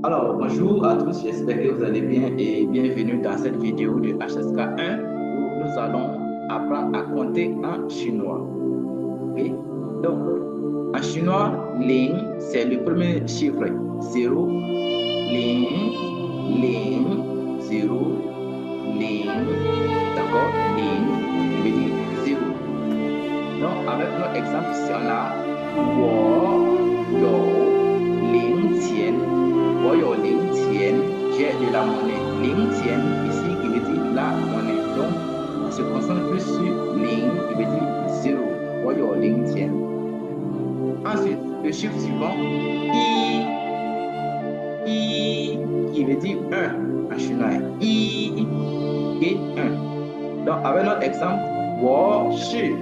Alors, bonjour à tous, j'espère que vous allez bien et bienvenue dans cette vidéo de HSK1 où nous allons apprendre à compter en chinois. Ok? Donc, en chinois, ling, c'est le premier chiffre. 0, ling, ling, 0, ling, d'accord? Ling, je veux dire 0. Donc, avec notre exemple ici, on a wo, yo, ling, tian. Wo, yo, ling, tian. J'ai de la monnaie. Ling, tian, ici, qui veut dire la monnaie. Donc, on se concentre plus sur ling, qui veut dire 0. Wo, yo, ling, tian. Ensuite, le chiffre suivant, i, qui veut dire 1 en chinois. I, et 1. Donc, avec notre exemple, wo, shi.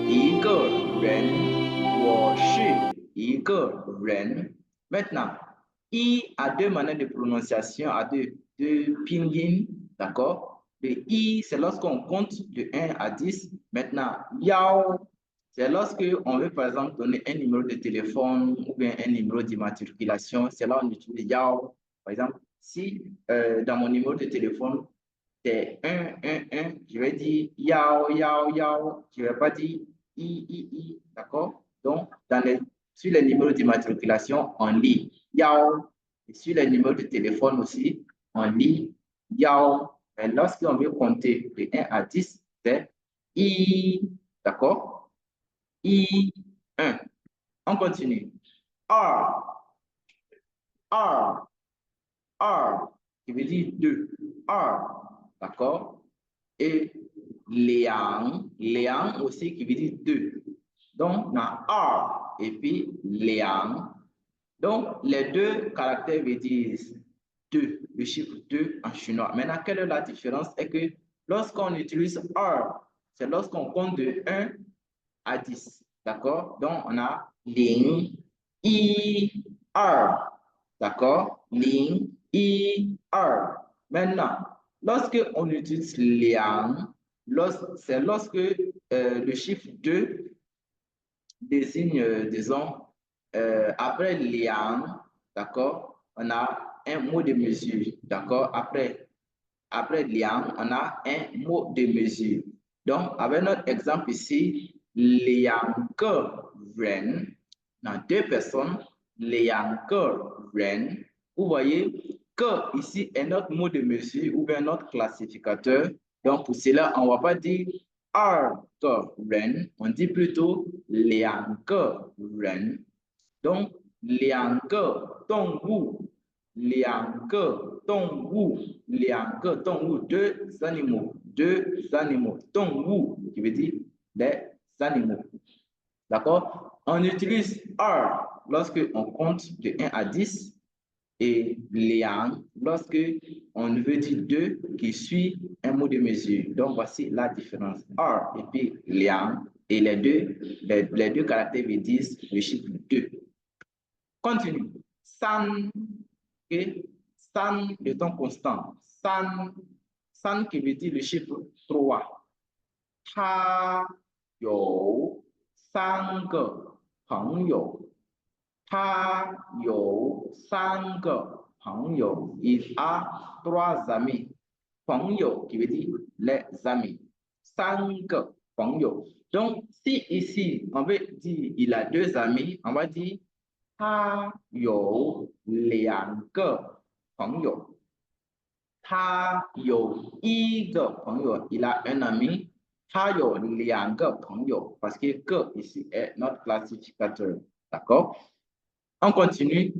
一个人，我是一个人. Maintenant, I a deux manières de prononciation, a deux pinyin, d'accord? Le I, c'est lorsqu'on compte de 1 à 10. Maintenant, Yao, c'est lorsque on veut par exemple donner un numéro de téléphone ou bien un numéro d'immatriculation. C'est là où on utilise Yao. Par exemple, si dans mon numéro de téléphone, c'est 1, je vais dire Yao, Yao, Yao. Je ne vais pas dire I, d'accord? Donc, sur les numéros d'immatriculation, on lit Yao. Et sur les numéros de téléphone aussi, on lit Yao. Mais lorsqu'on veut compter de 1 à 10, c'est I, d'accord? I, 1. On continue. R, R, R, qui veut dire 2. R, d'accord? Et Liang, Liang aussi qui veut dire 2. Donc, on a R et puis Liang. Donc, les deux caractères veulent dire 2, le chiffre 2 en chinois. Maintenant, quelle est la différence? C'est que lorsqu'on utilise R, c'est lorsqu'on compte de 1 à 10. D'accord? Donc, on a Ling, I, R. D'accord? Ling, I, R. Maintenant, lorsque on utilise Liang, c'est lorsque le chiffre 2 désigne, disons, après Liang, d'accord, on a un mot de mesure. D'accord? Après Liang, on a un mot de mesure. Donc, avec notre exemple ici, Liang Ke Ren, dans deux personnes, Liang Ke Ren, vous voyez que ici est notre mot de mesure ou bien notre classificateur. Donc, pour cela, on ne va pas dire Er Ke Ren, on dit plutôt Liang Ke Ren. Donc, Liang Ke Dong Wu, 2个动物, 2个动物, deux animaux, 动物, qui veut dire des animaux. D'accord? On utilise R lorsque on compte de 1 à 10 et liang lorsque on veut dire 2 qui suit un mot de mesure. Donc, voici la différence. R et puis liang et les deux caractères veulent dire le chiffre 2. Continue. San, okay? San de temps constant. San qui veut dire le chiffre 3. Ta you 3个朋友. Ta you 3个朋友. Il a trois amis. 朋友 qui veut dire les amis. 3个朋友. Donc, si ici, on veut dire il a deux amis, on va dire 他有2个朋友。他有1个朋友. Il a un ami. 他有2个朋友. Parce que ici est notre classificateur. D'accord? On continue.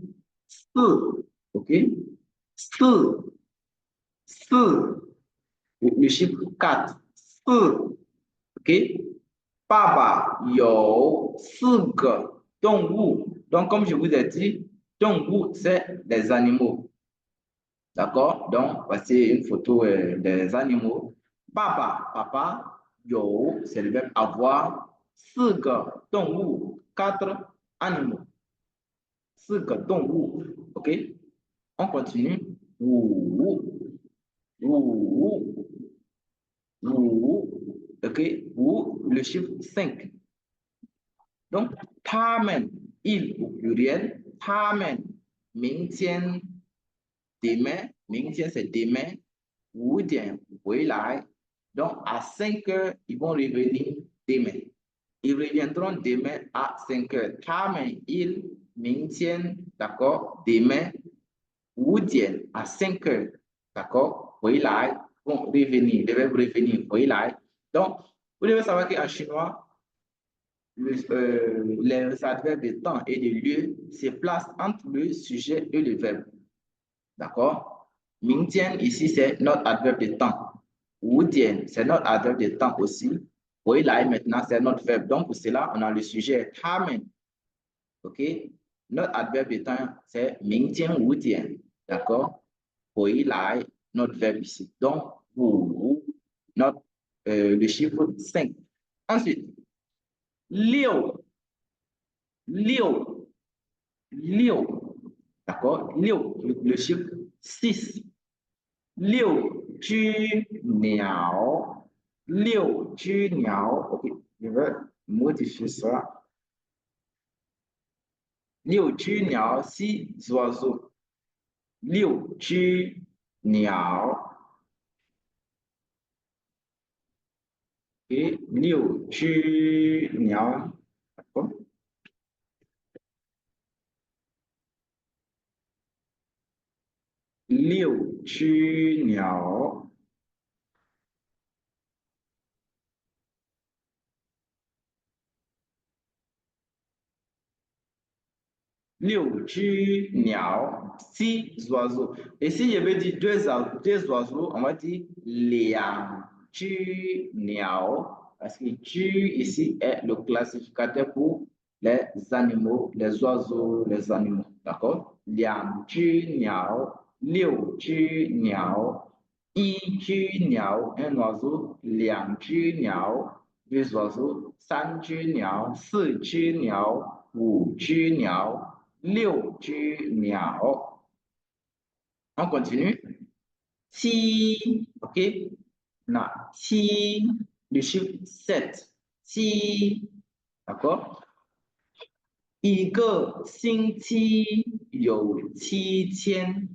四. OK? 四. 四. Le chiffre 4. 四. OK? 爸爸有4个动物. Donc, comme je vous ai dit,動物, c'est des animaux. D'accord? Donc, voici une photo des animaux. Papa, yo, c'est le verbe avoir. 4个动物, 4 animaux. 4个动物. OK? On continue. Wu, wu, wu. OK? Wu, le chiffre 5. Donc, tamen, il au pluriel, tamen, 明天 demain, 明天 c'est demain, 5点回来. Donc, à 5 heures, ils vont revenir demain. Ils reviendront demain à 5 heures. 他们 ils, 明天, d'accord, demain, 5点 à 5 heures, d'accord, 回来, vont revenir, le verbe revenir, 回来. Donc, vous devez savoir qu'en chinois, les adverbes de temps et de lieu se placent entre le sujet et le verbe. D'accord? 明天 ici, c'est notre adverbe de temps. 5点, c'est notre adverbe de temps aussi. 回来 maintenant, c'est notre verbe. Donc, pour cela, on a le sujet 他们. OK? Notre adverbe de temps, c'est 明天5点. D'accord? 回来, notre verbe ici. Donc, notre, le chiffre 5. Ensuite, 六, 六, 六. D'accord? 六, le chiffre 6. 六只鸟，六只鸟。OK, je vais modifier ça. 六只鸟，six oiseaux. 六只鸟，et 六只鸟。D'accord? 六只鸟。六只鸟，six oiseaux. Et si je veux dire deux oiseaux, on va dire 两只鸟. Parce que 只 ici est le classificateur pour les animaux, les oiseaux, les animaux. D'accord? 两只鸟，六只鸟，一只鸟 un oiseau, 两只鸟 deux oiseaux, 三只鸟，四只鸟，五只鸟。六只鸟. On continue. Ti, ok? Non, ti, le chiffre 7. Ti, d'accord? 一个星期有7天.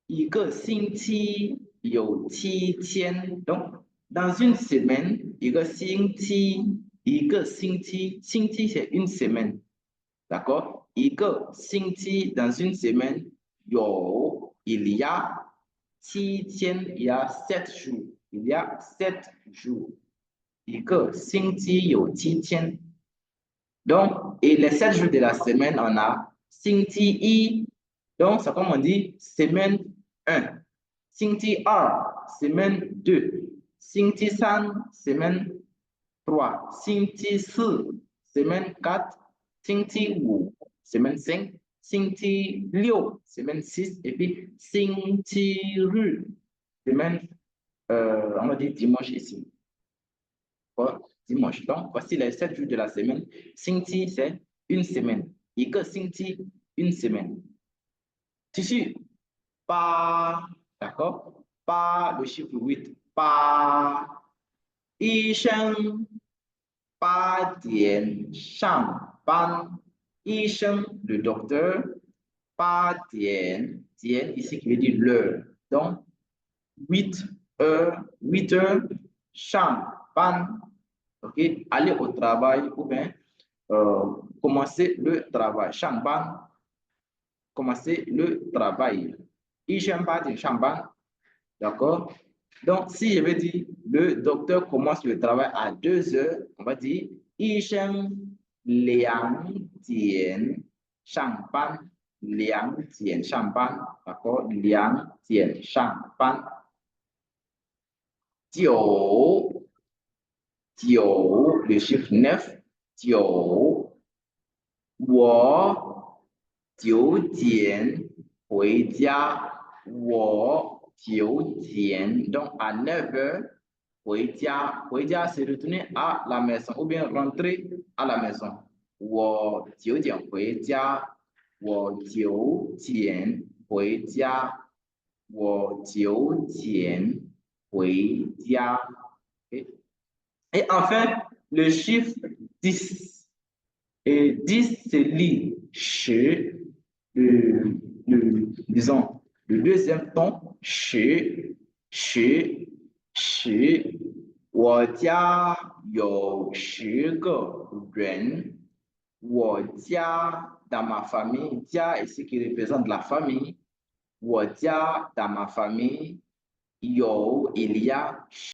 一个星期有7天. Donc, dans une semaine, 一个星期, 一个星期, 星期 c'est une semaine. D'accord? 一个星期 dans une semaine, il y a 7天, il y a 7 jours. Il y a 7 jours. 一个星期有7天. Donc, et les 7 jours de la semaine, on a 星期一. Donc, c'est comme on dit semaine 1. 星期二, semaine 2. 星期三, semaine 3. 星期四, semaine 4. 星期五, semaine 5. 星期六, semaine 6. Et puis, 星期日, semaine, on va dire dimanche ici. Dimanche. Donc, voici les 7 jours de la semaine. 星期, c'est une semaine. 一个星期, une semaine. Tissu, pas, d'accord? Pas le chiffre 8. Pas, 医生8点上班. 医生, le docteur, 8点, ici qui veut dire l'heure. Donc, 8 heures, 8 heures, 上班. OK, aller au travail ou bien commencer le travail. 上班, commencer le travail. 医生8点上班. D'accord? Donc, si je veux dire le docteur commence le travail à 2 heures, on va dire 医生2点上班. 2点上班. D'accord? 2点上班. 9, 9, le chiffre 9. 9, 我9点回家. 我9点, donc à 9 heures, 回家. 回家, c'est retourner à la maison ou bien rentrer à la maison. 我9点回家. 我9点回家. 我9点回家. Et enfin, le chiffre 10. Et 10, c'est lit. 10. disons, le deuxième ton,十，我家有10个人，我家 dans ma famille, 家 ici qui représente la famille, 我家 dans ma famille, il y a